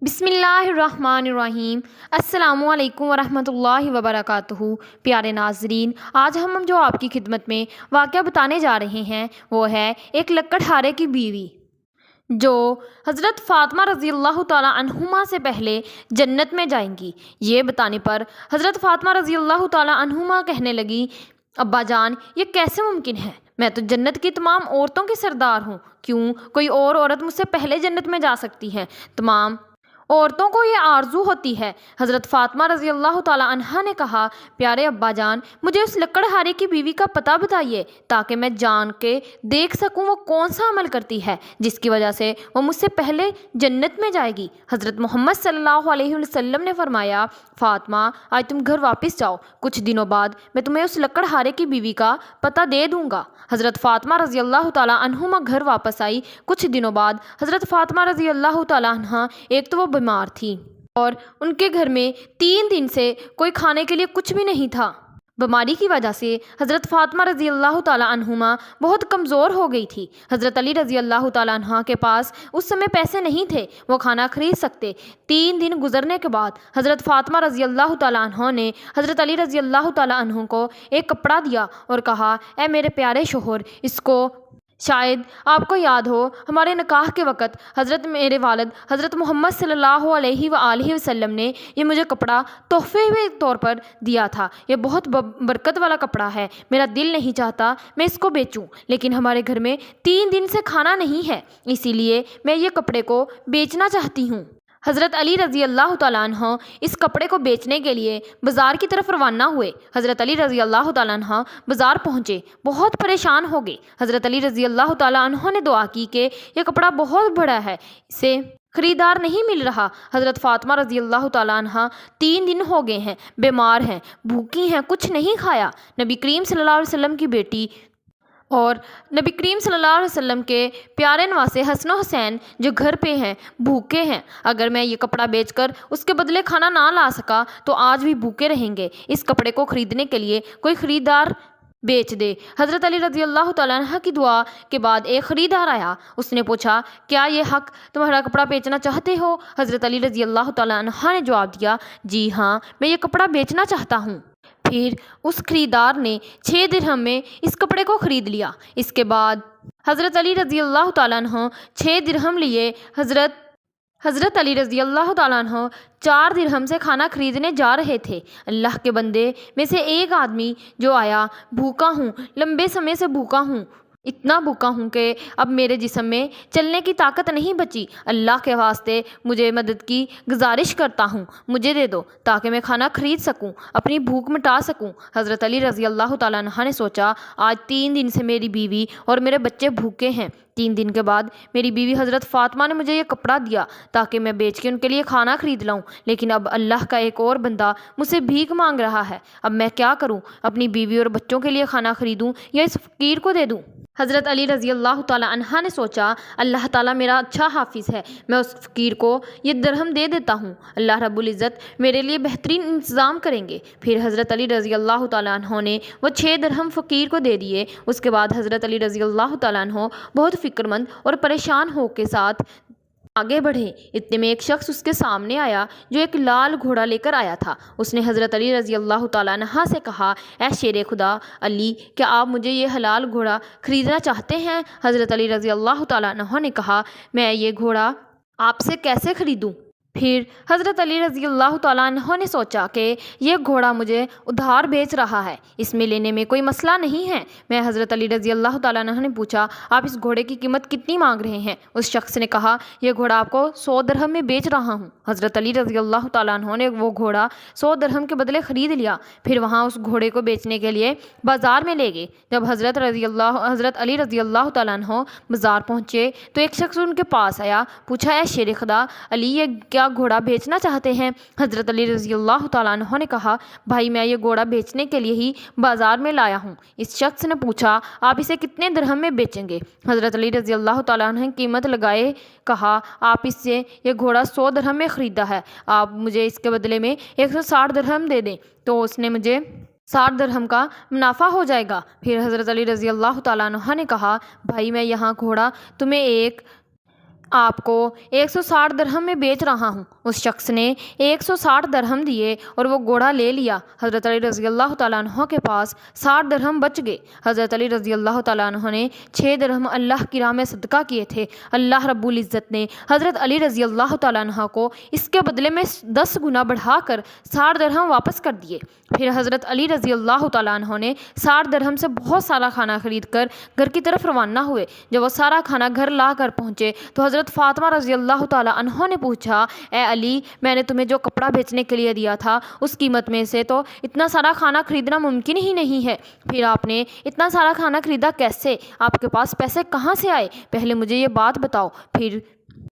بسم اللہ الرحمن الرحیم۔ السلام علیکم ورحمۃ اللہ وبرکاتہ۔ پیارے ناظرین، آج ہم جو آپ کی خدمت میں واقعہ بتانے جا رہے ہیں وہ ہے ایک لکڑہارے کی بیوی جو حضرت فاطمہ رضی اللہ تعالیٰ عنہما سے پہلے جنت میں جائیں گی۔ یہ بتانے پر حضرت فاطمہ رضی اللہ تعالیٰ عنہما کہنے لگی، ابا جان یہ کیسے ممکن ہے؟ میں تو جنت کی تمام عورتوں کی سردار ہوں، کیوں کوئی اور عورت مجھ سے پہلے جنت میں جا سکتی ہے؟ تمام عورتوں کو یہ آرزو ہوتی ہے۔ حضرت فاطمہ رضی اللہ تعالیٰ عنہا نے کہا، پیارے ابا جان مجھے اس لکڑہارے کی بیوی کا پتہ بتائیے تاکہ میں جان کے دیکھ سکوں وہ کون سا عمل کرتی ہے جس کی وجہ سے وہ مجھ سے پہلے جنت میں جائے گی۔ حضرت محمد صلی اللہ علیہ وسلم نے فرمایا، فاطمہ آج تم گھر واپس جاؤ، کچھ دنوں بعد میں تمہیں اس لکڑہارے کی بیوی کا پتہ دے دوں گا۔ حضرت فاطمہ رضی اللہ تعالیٰ عنہما گھر واپس آئی۔ کچھ دنوں بعد حضرت فاطمہ رضی اللہ تعالیٰ عنہا ایک تو وہ بیمار تھی اور ان کے گھر میں 3 دن سے کوئی کھانے کے لیے کچھ بھی نہیں تھا۔ بیماری کی وجہ سے حضرت فاطمہ رضی اللہ تعالیٰ عنہما بہت کمزور ہو گئی تھی۔ حضرت علی رضی اللہ تعالیٰ عنہ کے پاس اس سمے پیسے نہیں تھے، وہ کھانا خرید سکتے۔ 3 دن گزرنے کے بعد حضرت فاطمہ رضی اللہ تعالیٰ عنہ نے حضرت علی رضی اللہ تعالیٰ عنہ کو ایک کپڑا دیا اور کہا، اے میرے پیارے شوہر، اس کو شاید آپ کو یاد ہو ہمارے نکاح کے وقت حضرت میرے والد حضرت محمد صلی اللہ علیہ وآلہ وسلم نے یہ مجھے کپڑا تحفے کے طور پر دیا تھا۔ یہ بہت برکت والا کپڑا ہے، میرا دل نہیں چاہتا میں اس کو بیچوں، لیکن ہمارے گھر میں 3 دن سے کھانا نہیں ہے، اسی لیے میں یہ کپڑے کو بیچنا چاہتی ہوں۔ حضرت علی رضی اللہ تعالیٰ عنہ اس کپڑے کو بیچنے کے لیے بازار کی طرف روانہ ہوئے۔ حضرت علی رضی اللہ تعالیٰ عنہ بازار پہنچے، بہت پریشان ہو گئے۔ حضرت علی رضی اللہ تعالیٰ عنہ نے دعا کی کہ یہ کپڑا بہت بڑا ہے، اسے خریدار نہیں مل رہا۔ حضرت فاطمہ رضی اللہ تعالیٰ عنہ 3 دن ہو گئے ہیں، بیمار ہیں، بھوکی ہیں، کچھ نہیں کھایا۔ نبی کریم صلی اللہ علیہ وسلم کی بیٹی اور نبی کریم صلی اللہ علیہ وسلم کے پیارے نواسے حسن و حسین جو گھر پہ ہیں، بھوکے ہیں۔ اگر میں یہ کپڑا بیچ کر اس کے بدلے کھانا نہ لا سکا تو آج بھی بھوکے رہیں گے۔ اس کپڑے کو خریدنے کے لیے کوئی خریدار بیچ دے۔ حضرت علی رضی اللہ تعالیٰ عنہ کی دعا کے بعد ایک خریدار آیا۔ اس نے پوچھا، کیا یہ حق تمہارا کپڑا بیچنا چاہتے ہو؟ حضرت علی رضی اللہ تعالیٰ عنہ نے جواب دیا، جی ہاں میں یہ کپڑا بیچنا چاہتا ہوں۔ پھر اس خریدار نے 6 درہم میں اس کپڑے کو خرید لیا۔ اس کے بعد حضرت علی رضی اللہ تعالیٰ عنہ 6 درہم لیے۔ حضرت علی رضی اللہ تعالیٰ عنہ 4 درہم سے کھانا خریدنے جا رہے تھے۔ اللہ کے بندے میں سے ایک آدمی جو آیا، بھوکا ہوں، لمبے سمے سے بھوکا ہوں، اتنا بھوکا ہوں کہ اب میرے جسم میں چلنے کی طاقت نہیں بچی، اللہ کے واسطے مجھے مدد کی گزارش کرتا ہوں، مجھے دے دو تاکہ میں کھانا خرید سکوں، اپنی بھوک مٹا سکوں۔ حضرت علی رضی اللہ تعالیٰ عنہ نے سوچا، آج 3 دن سے میری بیوی اور میرے بچے بھوکے ہیں۔ 3 دن کے بعد میری بیوی حضرت فاطمہ نے مجھے یہ کپڑا دیا تاکہ میں بیچ کے ان کے لیے کھانا خرید لاؤں، لیکن اب اللہ کا ایک اور بندہ مجھ سے بھیک مانگ رہا ہے، اب میں کیا کروں؟ اپنی بیوی اور بچوں کے لیے کھانا خریدوں یا اس فقیر کو دے دوں؟ حضرت علی رضی اللہ تعالیٰ عنہ نے سوچا، اللہ تعالیٰ میرا اچھا حافظ ہے، میں اس فقیر کو یہ درہم دے دیتا ہوں، اللہ رب العزت میرے لیے بہترین انتظام کریں گے۔ پھر حضرت علی رضی اللہ تعالیٰ عنہ نے وہ 6 درہم فقیر کو دے دیے۔ اس کے بعد حضرت علی رضی اللہ تعالیٰ عنہ بہت فکر مند اور پریشان ہو کے ساتھ آگے بڑھے۔ اتنے میں ایک شخص اس کے سامنے آیا جو ایک لال گھوڑا لے کر آیا تھا۔ اس نے حضرت علی رضی اللہ تعالیٰ عنہ سے کہا، اے شیر خدا علی، کیا آپ مجھے یہ حلال گھوڑا خریدنا چاہتے ہیں؟ حضرت علی رضی اللہ تعالیٰ عنہ نے کہا، میں یہ گھوڑا آپ سے کیسے خریدوں؟ پھر حضرت علی رضی اللہ تعالیٰ عنہ نے سوچا کہ یہ گھوڑا مجھے ادھار بیچ رہا ہے، اس میں لینے میں کوئی مسئلہ نہیں ہے۔ میں حضرت علی رضی اللہ تعالیٰ عنہ نے پوچھا، آپ اس گھوڑے کی قیمت کتنی مانگ رہے ہیں؟ اس شخص نے کہا، یہ گھوڑا آپ کو 100 درہم میں بیچ رہا ہوں۔ حضرت علی رضی اللہ تعالیٰ عنہ نے وہ گھوڑا 100 درہم کے بدلے خرید لیا۔ پھر وہاں اس گھوڑے کو بیچنے کے لیے بازار میں لے گئے۔ جب حضرت علی رضی اللہ تعالیٰ عنہ بازار پہنچے تو ایک شخص ان کے پاس آیا، پوچھا، اے شیر خدا علی، یہ کیا گھوڑا بیچنا چاہتے ہیں؟ حضرت علی رضی اللہ تعالیٰ عنہ نے کہا، بھائی میں یہ گھوڑا بیچنے کے لیے ہی بازار میں لایا ہوں۔ اس شخص نے پوچھا، آپ اسے کتنے درہم میں بیچیں گے؟ حضرت علی رضی اللہ تعالیٰ عنہ نے قیمت لگائے کہا، آپ اس سے یہ گھوڑا 100 درہم میں خریدا ہے، آپ مجھے اس کے بدلے میں 160 درہم دے دیں تو اس نے مجھے 60 درہم کا منافع ہو جائے گا۔ پھر حضرت علی رضی اللہ تعالیٰ عنہ نے کہا، بھائی میں یہاں گھوڑا تمہیں ایک آپ کو 160 درہم میں بیچ رہا ہوں۔ اس شخص نے 160 درہم دیے اور وہ گھوڑا لے لیا۔ حضرت علی رضی اللہ تعالیٰ عنہ کے پاس 60 درہم بچ گئے۔ حضرت علی رضی اللہ تعالیٰ عنہ نے 6 درہم اللہ کی راہ میں صدقہ کیے تھے۔ اللہ رب العزت نے حضرت علی رضی اللہ تعالیٰ عنہ کو اس کے بدلے میں 10 گنا بڑھا کر 60 درہم واپس کر دیے۔ پھر حضرت علی رضی اللہ تعالیٰ عنہ نے 60 درہم سے بہت سارا کھانا خرید کر گھر کی طرف روانہ ہوئے۔ جب وہ سارا کھانا گھر لا کر پہنچے تو حضرت فاطمہ رضی اللہ تعالیٰ عنہ نے پوچھا، اے علی، میں نے تمہیں جو کپڑا بیچنے کے لیے دیا تھا اس قیمت میں سے تو اتنا سارا کھانا خریدنا ممکن ہی نہیں ہے، پھر آپ نے اتنا سارا کھانا خریدا کیسے؟ آپ کے پاس پیسے کہاں سے آئے؟ پہلے مجھے یہ بات بتاؤ، پھر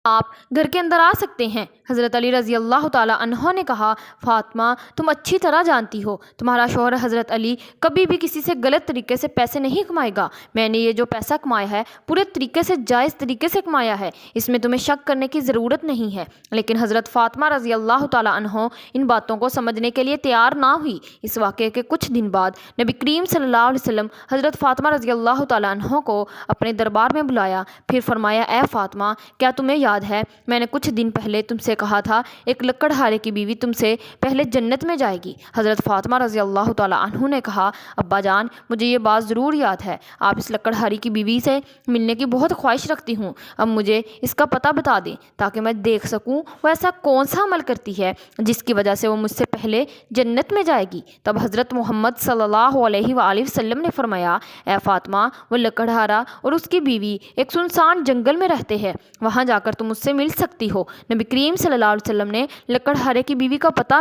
آپ گھر کے اندر آ سکتے ہیں۔ حضرت علی رضی اللہ تعالیٰ عنہ نے کہا، فاطمہ، تم اچھی طرح جانتی ہو تمہارا شوہر حضرت علی کبھی بھی کسی سے غلط طریقے سے پیسے نہیں کمائے گا۔ میں نے یہ جو پیسہ کمایا ہے پورے طریقے سے جائز طریقے سے کمایا ہے، اس میں تمہیں شک کرنے کی ضرورت نہیں ہے۔ لیکن حضرت فاطمہ رضی اللہ تعالیٰ عنہ ان باتوں کو سمجھنے کے لیے تیار نہ ہوئی۔ اس واقعے کے کچھ دن بعد نبی کریم صلی اللہ علیہ وسلم حضرت فاطمہ رضی اللہ تعالیٰ عنہ کو اپنے دربار میں بلایا، پھر فرمایا، اے فاطمہ، کیا تمہیں یاد ہے میں نے کچھ دن پہلے تم سے کہا تھا ایک لکڑہارے کی بیوی تم سے پہلے جنت میں جائے گی؟ حضرت فاطمہ رضی اللہ تعالیٰ عنہ نے کہا، ابا جان، مجھے یہ بات ضرور یاد ہے، آپ اس لکڑہاری کی بیوی سے ملنے کی بہت خواہش رکھتی ہوں، اب مجھے اس کا پتہ بتا دیں تاکہ میں دیکھ سکوں وہ ایسا کون سا عمل کرتی ہے جس کی وجہ سے وہ مجھ سے پہلے جنت میں جائے گی۔ تب حضرت محمد صلی اللہ علیہ وآلہ وسلم نے فرمایا، اے فاطمہ، وہ لکڑہارا اور اس کی بیوی ایک سنسان جنگل میں رہتے ہیں، وہاں جا کر تم اس سے مل سکتی ہو۔ نبی کریم صلی اللہ علیہ وسلم نے لکڑہارے کی بیوی کا پتہ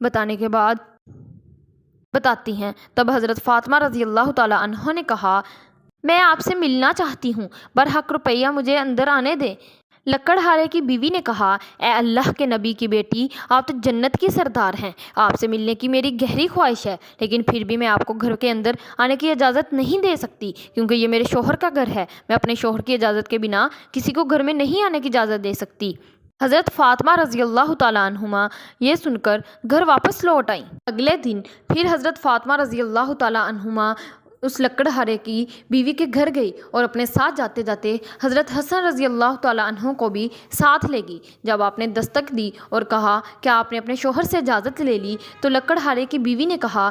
بتانے کے بعد بتاتی ہیں، تب حضرت فاطمہ رضی اللہ تعالیٰ عنہ نے کہا، میں آپ سے ملنا چاہتی ہوں، برحق روپیہ مجھے اندر آنے دیں۔ لکڑہارے کی بیوی نے کہا، اے اللہ کے نبی کی بیٹی، آپ تو جنت کی سردار ہیں، آپ سے ملنے کی میری گہری خواہش ہے، لیکن پھر بھی میں آپ کو گھر کے اندر آنے کی اجازت نہیں دے سکتی کیونکہ یہ میرے شوہر کا گھر ہے، میں اپنے شوہر کی اجازت کے بنا کسی کو گھر میں نہیں آنے کی اجازت دے سکتی۔ حضرت فاطمہ رضی اللہ تعالیٰ عنہما یہ سن کر گھر واپس لوٹ آئیں۔ اگلے دن پھر حضرت فاطمہ رضی اللہ تعالیٰ عنہما اس لکڑہارے کی بیوی کے گھر گئی اور اپنے ساتھ جاتے جاتے حضرت حسن رضی اللہ تعالیٰ عنہ کو بھی ساتھ لے گئی۔ جب آپ نے دستک دی اور کہا، کیا آپ نے اپنے شوہر سے اجازت لے لی؟ تو لکڑہارے کی بیوی نے کہا،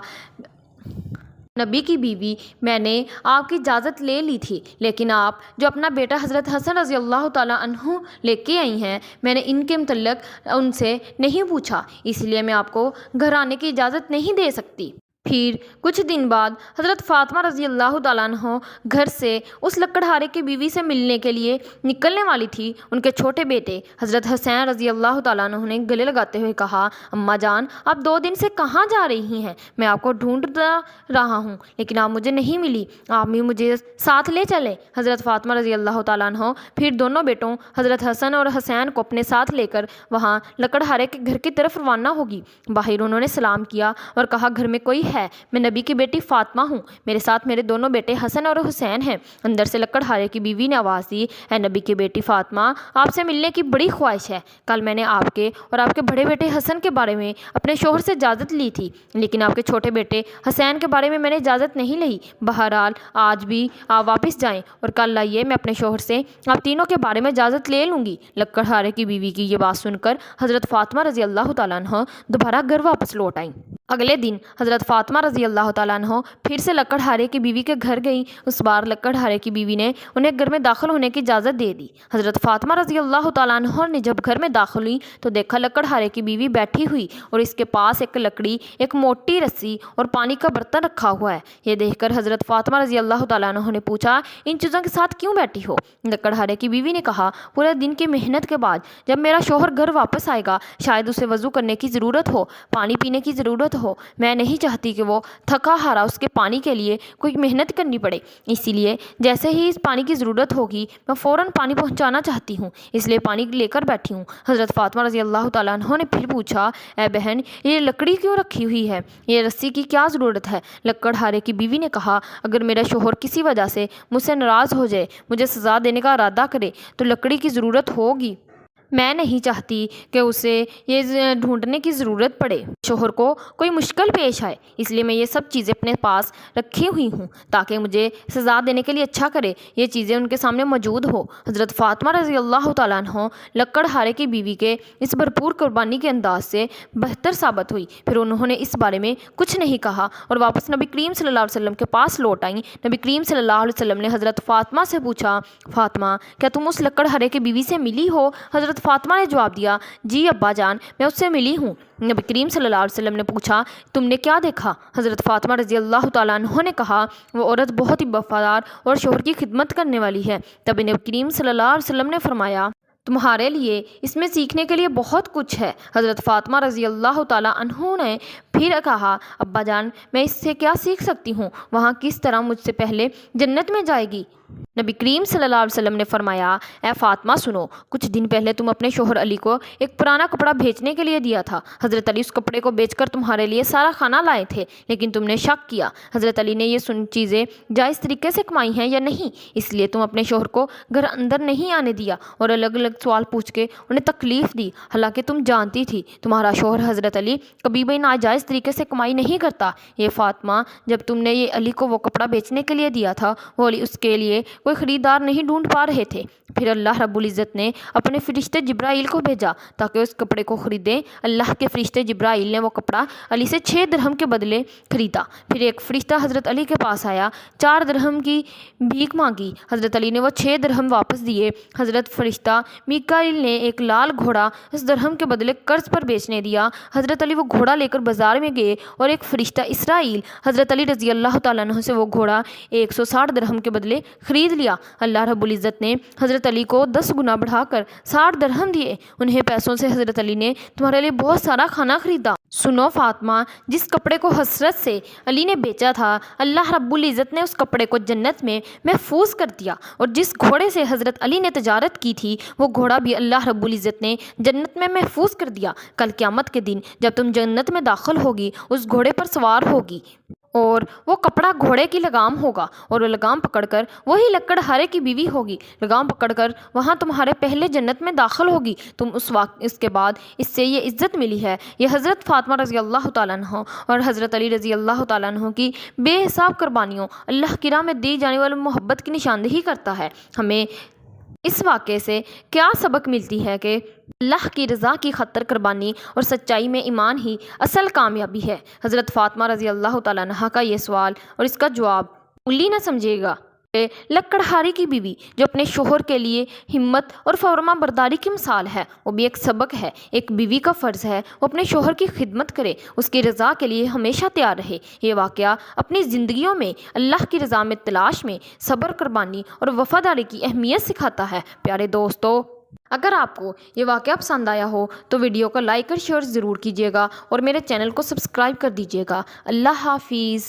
نبی کی بیوی، میں نے آپ کی اجازت لے لی تھی، لیکن آپ جو اپنا بیٹا حضرت حسن رضی اللہ تعالیٰ عنہ لے کے آئی ہیں، میں نے ان کے متعلق ان سے نہیں پوچھا، اس لیے میں آپ کو گھر آنے کی اجازت نہیں دے سکتی۔ پھر کچھ دن بعد حضرت فاطمہ رضی اللہ تعالیٰ عنہ گھر سے اس لکڑہارے کی بیوی سے ملنے کے لیے نکلنے والی تھی۔ ان کے چھوٹے بیٹے حضرت حسین رضی اللہ تعالیٰ عنہ نے گلے لگاتے ہوئے کہا، اماں جان، آپ 2 دن سے کہاں جا رہی ہیں؟ میں آپ کو ڈھونڈتا رہا ہوں لیکن آپ مجھے نہیں ملی، آپ بھی مجھے ساتھ لے چلے۔ حضرت فاطمہ رضی اللہ تعالیٰ عنہ پھر دونوں بیٹوں حضرت حسن اور حسین کو اپنے ساتھ لے کر وہاں لکڑہارے کے گھر کی طرف روانہ ہوگی۔ باہر انہوں نے سلام کیا اور کہا، گھر میں کوئی ہے؟ میں نبی کی بیٹی فاطمہ ہوں، میرے ساتھ میرے دونوں بیٹے حسن اور حسین ہیں۔ اندر سے لکڑہارے کی بیوی نے آواز دی، اے نبی کی بیٹی فاطمہ، آپ سے ملنے کی بڑی خواہش ہے۔ کل میں نے آپ کے اور آپ کے بڑے بیٹے حسن کے بارے میں اپنے شوہر سے اجازت لی تھی، لیکن آپ کے چھوٹے بیٹے حسین کے بارے میں نے اجازت نہیں لی۔ بہرحال آج بھی آپ واپس جائیں اور کل لائیے، میں اپنے شوہر سے آپ تینوں کے بارے میں اجازت لے لوں گی۔ لکڑہارے کی بیوی کی یہ بات سن کر حضرت فاطمہ رضی اللہ تعالیٰ عنہ دوبارہ گھر واپس لوٹ آئیں۔ اگلے دن حضرت فاطمہ رضی اللہ تعالیٰ عنہ پھر سے لکڑہارے کی بیوی کے گھر گئیں۔ اس بار لکڑہارے کی بیوی نے انہیں گھر میں داخل ہونے کی اجازت دے دی۔ حضرت فاطمہ رضی اللہ تعالیٰ عنہ نے جب گھر میں داخل ہوئی تو دیکھا لکڑہارے کی بیوی بیٹھی ہوئی اور اس کے پاس ایک لکڑی، ایک موٹی رسی اور پانی کا برتن رکھا ہوا ہے۔ یہ دیکھ کر حضرت فاطمہ رضی اللہ تعالیٰ عنہ نے پوچھا، ان چیزوں کے ساتھ کیوں بیٹھی ہو؟ لکڑہارے کی بیوی نے کہا، پورے دن کی محنت کے بعد جب میرا شوہر گھر واپس آئے گا، شاید اسے وضو کرنے کی ضرورت ہو، پانی پینے کی ضرورت ہو، میں نہیں چاہتی کہ وہ تھکا ہارا اس کے پانی کے لیے کوئی محنت کرنی پڑے، اسی لیے جیسے ہی اس پانی کی ضرورت ہوگی میں فوراً پانی پہنچانا چاہتی ہوں، اس لیے پانی لے کر بیٹھی ہوں۔ حضرت فاطمہ رضی اللہ تعالیٰ عنہ نے پھر پوچھا، اے بہن، یہ لکڑی کیوں رکھی ہوئی ہے؟ یہ رسی کی کیا ضرورت ہے؟ لکڑہارے کی بیوی نے کہا، اگر میرا شوہر کسی وجہ سے مجھ سے ناراض ہو جائے، مجھے سزا دینے کا ارادہ کرے تو لکڑی کی ضرورت ہوگی۔ میں نہیں چاہتی کہ اسے یہ ڈھونڈنے کی ضرورت پڑے، شوہر کو کوئی مشکل پیش آئے، اس لیے میں یہ سب چیزیں اپنے پاس رکھی ہوئی ہوں تاکہ مجھے سزا دینے کے لیے اچھا کرے، یہ چیزیں ان کے سامنے موجود ہو۔ حضرت فاطمہ رضی اللہ تعالیٰ عنہ لکڑہارے کی بیوی کے اس بھرپور قربانی کے انداز سے بہتر ثابت ہوئی۔ پھر انہوں نے اس بارے میں کچھ نہیں کہا اور واپس نبی کریم صلی اللہ علیہ وسلم کے پاس لوٹ آئیں۔ نبی کریم صلی اللہ علیہ وسلم نے حضرت فاطمہ سے پوچھا، فاطمہ کیا تم اس لکڑہارے کی بیوی سے ملی ہو؟ حضرت فاطمہ نے جواب دیا، جی ابا جان، میں اس سے ملی ہوں۔ نبی کریم صلی اللہ علیہ وسلم نے پوچھا، تم نے کیا دیکھا؟ حضرت فاطمہ رضی اللہ تعالیٰ عنہ نے کہا، وہ عورت بہت ہی وفادار اور شوہر کی خدمت کرنے والی ہے۔ تب نبی کریم صلی اللہ علیہ وسلم نے فرمایا، تمہارے لیے اس میں سیکھنے کے لیے بہت کچھ ہے۔ حضرت فاطمہ رضی اللہ تعالیٰ عنہ نے پھر کہا، ابا جان، میں اس سے کیا سیکھ سکتی ہوں؟ وہاں کس طرح مجھ سے پہلے جنت میں جائے گی؟ نبی کریم صلی اللہ علیہ وسلم نے فرمایا، اے فاطمہ سنو، کچھ دن پہلے تم اپنے شوہر علی کو ایک پرانا کپڑا بیچنے کے لیے دیا تھا۔ حضرت علی اس کپڑے کو بیچ کر تمہارے لیے سارا کھانا لائے تھے، لیکن تم نے شک کیا۔ حضرت علی نے یہ چیزیں جائز طریقے سے کمائی ہیں یا نہیں، اس لیے تم اپنے شوہر کو گھر اندر نہیں آنے دیا اور الگ الگ سوال پوچھ کے انہیں تکلیف دی، حالانکہ تم جانتی تھی تمہارا شوہر حضرت علی کبھی بھی ناجائز طریقے سے کمائی نہیں کرتا۔ یہ فاطمہ، جب تم نے یہ علی کو وہ کپڑا بیچنے کے لیے دیا تھا، وہ علی اس کے لیے کوئی خریدار نہیں ڈھونڈ پا رہے تھے۔ پھر اللہ رب العزت نے اپنے فرشتے جبرائیل کو بھیجا تاکہ اس کپڑے کو خریدیں۔ اللہ کے فرشتے جبرائیل نے وہ کپڑا علی سے 6 درہم کے بدلے خریدا۔ پھر ایک فرشتہ حضرت علی کے پاس آیا، 4 درہم کی بھیک مانگی۔ حضرت علی نے وہ 6 درہم واپس دیے۔ حضرت فرشتہ میکائیل نے ایک لال گھوڑا اس درہم کے بدلے قرض پر بیچنے دیا۔ حضرت علی وہ گھوڑا لے کر بازار میں گئے اور ایک فرشتہ اسرائیل حضرت علی رضی اللہ تعالیٰ عنہ سے وہ گھوڑا 160 درہم کے بدلے خرید لیا۔ اللہ رب العزت نے حضرت علی کو 10 گنا بڑھا کر 60 درہم دیے۔ انہیں پیسوں سے حضرت علی نے تمہارے لیے بہت سارا کھانا خریدا۔ سنو فاطمہ، جس کپڑے کو حسرت سے علی نے بیچا تھا، اللہ رب العزت نے اس کپڑے کو جنت میں محفوظ کر دیا، اور جس گھوڑے سے حضرت علی نے تجارت کی تھی، وہ گھوڑا بھی اللہ رب العزت نے جنت میں محفوظ کر دیا۔ کل قیامت کے دن جب تم جنت میں داخل ہوگی، اس گھوڑے پر سوار ہوگی اور وہ کپڑا گھوڑے کی لگام ہوگا، اور وہ لگام پکڑ کر وہی لکڑہارے کی بیوی ہوگی، لگام پکڑ کر وہاں تمہارے پہلے جنت میں داخل ہوگی۔ تم اس کے بعد اس سے یہ عزت ملی ہے۔ یہ حضرت فاطمہ رضی اللہ تعالیٰ عنہ اور حضرت علی رضی اللہ تعالیٰ عنہ کی بے حساب قربانیوں اللہ کی راہ میں دی جانے والی محبت کی نشاندہی کرتا ہے۔ ہمیں اس واقعے سے کیا سبق ملتی ہے کہ اللہ کی رضا کی خاطر قربانی اور سچائی میں ایمان ہی اصل کامیابی ہے۔ حضرت فاطمہ رضی اللہ تعالیٰ عنہ کا یہ سوال اور اس کا جواب انگلی نہ سمجھے گا۔ لکڑہاری کی بیوی جو اپنے شوہر کے لیے ہمت اور فرما برداری کی مثال ہے، وہ بھی ایک سبق ہے۔ ایک بیوی کا فرض ہے وہ اپنے شوہر کی خدمت کرے، اس کی رضا کے لیے ہمیشہ تیار رہے۔ یہ واقعہ اپنی زندگیوں میں اللہ کی رضا میں تلاش میں صبر، قربانی اور وفاداری کی اہمیت سکھاتا ہے۔ پیارے دوستو، اگر آپ کو یہ واقعہ پسند آیا ہو تو ویڈیو کو لائک اور شیئر ضرور کیجیے گا، اور میرے چینل کو سبسکرائب کر دیجیے گا۔ اللہ حافظ۔